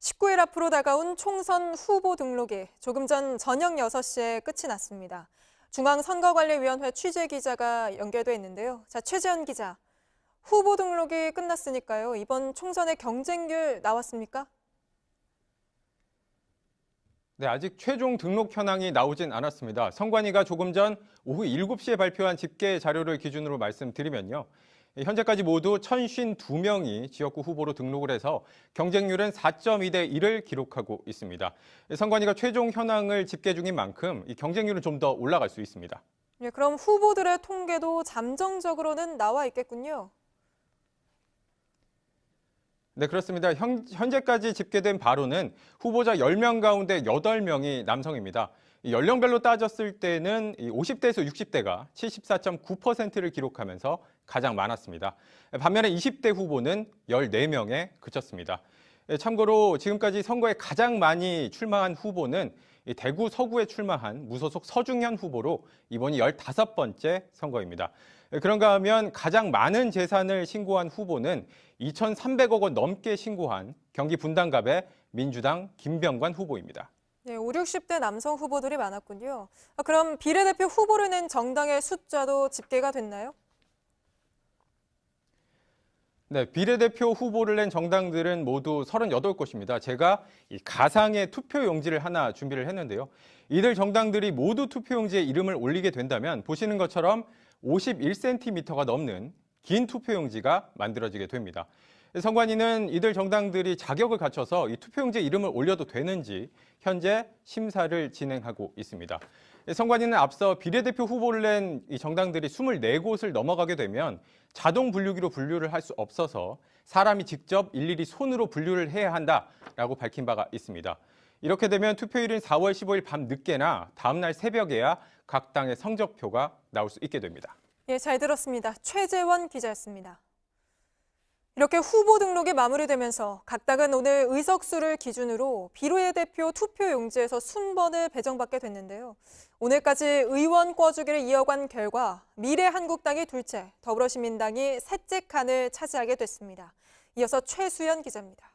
19일 앞으로 다가온 총선 후보 등록이 조금 전 저녁 6시에 끝이 났습니다. 중앙선거관리위원회 취재기자가 연결돼 있는데요. 자, 최재현 기자. 후보 등록이 끝났으니까요. 이번 총선의 경쟁률 나왔습니까? 네, 아직 최종 등록 현황이 나오진 않았습니다. 선관위가 조금 전 오후 7시에 발표한 집계 자료를 기준으로 말씀드리면요. 현재까지 모두 1,052명이 지역구 후보로 등록을 해서 경쟁률은 4.2대 1을 기록하고 있습니다. 선관위가 최종 현황을 집계 중인 만큼 이 경쟁률은 좀 더 올라갈 수 있습니다. 네, 그럼 후보들의 통계도 잠정적으로는 나와 있겠군요. 네, 그렇습니다. 현재까지 집계된 바로는 후보자 10명 가운데 8명이 남성입니다. 연령별로 따졌을 때는 50대에서 60대가 74.9%를 기록하면서 가장 많았습니다. 반면에 20대 후보는 14명에 그쳤습니다. 참고로 지금까지 선거에 가장 많이 출마한 후보는 대구 서구에 출마한 무소속 서중현 후보로 이번이 15번째 선거입니다. 그런가 하면 가장 많은 재산을 신고한 후보는 2,300억 원 넘게 신고한 경기 분당갑의 민주당 김병관 후보입니다. 네, 5, 60대 남성 후보들이 많았군요. 그럼 비례대표 후보를 낸 정당의 숫자도 집계가 됐나요? 네, 비례대표 후보를 낸 정당들은 모두 38곳입니다. 제가 이 가상의 투표용지를 하나 준비를 했는데요. 이들 정당들이 모두 투표용지에 이름을 올리게 된다면 보시는 것처럼 51cm가 넘는 긴 투표용지가 만들어지게 됩니다. 선관위는 이들 정당들이 자격을 갖춰서 이 투표용지에 이름을 올려도 되는지 현재 심사를 진행하고 있습니다. 선관위는 앞서 비례대표 후보를 낸 이 정당들이 24곳을 넘어가게 되면 자동 분류기로 분류를 할 수 없어서 사람이 직접 일일이 손으로 분류를 해야 한다라고 밝힌 바가 있습니다. 이렇게 되면 투표일인 4월 15일 밤 늦게나 다음 날 새벽에야 각 당의 성적표가 나올 수 있게 됩니다. 예, 잘 들었습니다. 최재원 기자였습니다. 이렇게 후보 등록이 마무리되면서 각 당은 오늘 의석수를 기준으로 비례대표 투표용지에서 순번을 배정받게 됐는데요. 오늘까지 의원 꿔주기를 이어간 결과 미래한국당이 둘째, 더불어시민당이 셋째 칸을 차지하게 됐습니다. 이어서 최수연 기자입니다.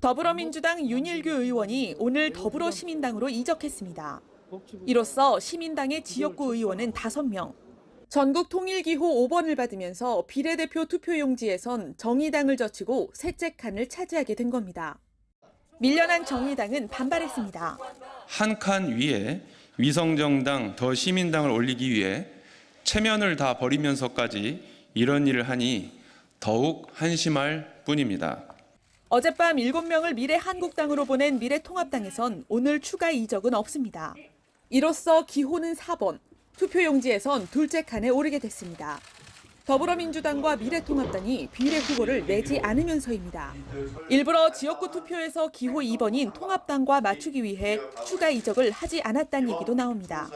더불어민주당 윤일규 의원이 오늘 더불어시민당으로 이적했습니다. 이로써 시민당의 지역구 의원은 5명, 전국 통일기호 5번을 받으면서 비례대표 투표용지에선 정의당을 젖히고 셋째 칸을 차지하게 된 겁니다. 밀려난 정의당은 반발했습니다. 한 칸 위에 위성정당 더 시민당을 올리기 위해 체면을 다 버리면서까지 이런 일을 하니 더욱 한심할 뿐입니다. 어젯밤 7명을 미래한국당으로 보낸 미래통합당에선 오늘 추가 이적은 없습니다. 이로써 기호는 4번, 투표용지에선 둘째 칸에 오르게 됐습니다. 더불어민주당과 미래통합당이 비례 후보를 내지 않으면서입니다. 일부러 지역구 투표에서 기호 2번인 통합당과 맞추기 위해 추가 이적을 하지 않았다는 얘기도 나옵니다.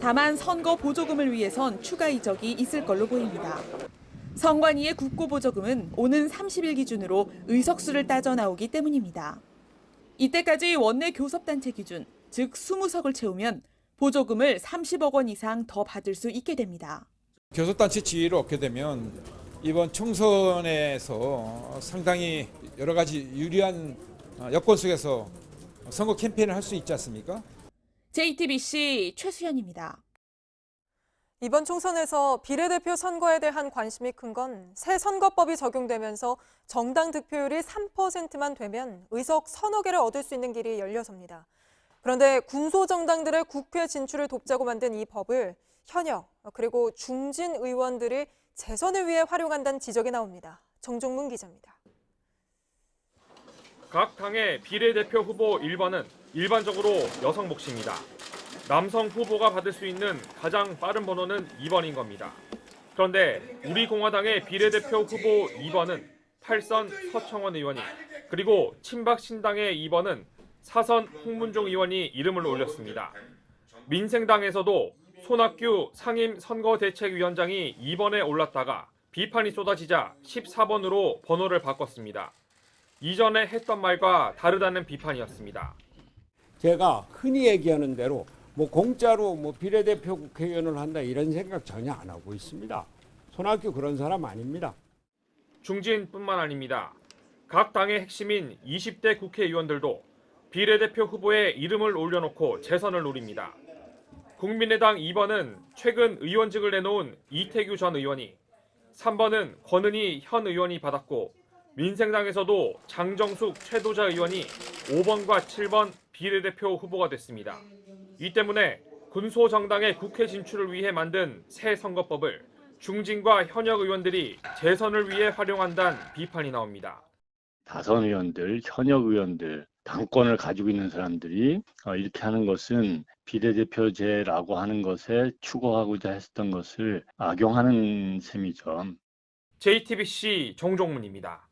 다만 선거 보조금을 위해선 추가 이적이 있을 걸로 보입니다. 선관위의 국고보조금은 오는 30일 기준으로 의석수를 따져 나오기 때문입니다. 이때까지 원내 교섭단체 기준, 즉 20석을 채우면 보조금을 30억 원 이상 더 받을 수 있게 됩니다. 교섭단체 지위를 얻게 되면 이번 총선에서 상당히 여러 가지 유리한 여건 속에서 선거 캠페인을 할 수 있지 않습니까? JTBC 최수연입니다. 이번 총선에서 비례대표 선거에 대한 관심이 큰 건 새 선거법이 적용되면서 정당 득표율이 3%만 되면 의석 서너 개를 얻을 수 있는 길이 열려섭니다. 그런데 군소정당들의 국회 진출을 돕자고 만든 이 법을 현역 그리고 중진 의원들이 재선을 위해 활용한다는 지적이 나옵니다. 정종문 기자입니다. 각 당의 비례대표 후보 1번은 일반적으로 여성 몫입니다. 남성 후보가 받을 수 있는 가장 빠른 번호는 2번인 겁니다. 그런데 우리 공화당의 비례대표 후보 2번은 8선 서청원 의원이, 그리고 친박신당의 2번은 4선 홍문종 의원이 이름을 올렸습니다. 민생당에서도 손학규 상임선거대책위원장이 2번에 올랐다가 비판이 쏟아지자 14번으로 번호를 바꿨습니다. 이전에 했던 말과 다르다는 비판이었습니다. 제가 흔히 얘기하는 대로 공짜로 비례대표 국회의원을 한다 이런 생각 전혀 안 하고 있습니다. 손학규 그런 사람 아닙니다. 중진뿐만 아닙니다. 각 당의 핵심인 20대 국회의원들도 비례대표 후보에 이름을 올려놓고 재선을 노립니다. 국민의당 2번은 최근 의원직을 내놓은 이태규 전 의원이, 3번은 권은희 현 의원이 받았고 민생당에서도 장정숙 최도자 의원이 5번과 7번 비례대표 후보가 됐습니다. 이 때문에 군소정당의 국회 진출을 위해 만든 새 선거법을 중진과 현역 의원들이 재선을 위해 활용한다는 비판이 나옵니다. 다선 의원들, 현역 의원들, 당권을 가지고 있는 사람들이 이렇게 하는 것은 비례대표제라고 하는 것에 추구하고자 했던 것을 악용하는 셈이죠. JTBC 정종문입니다.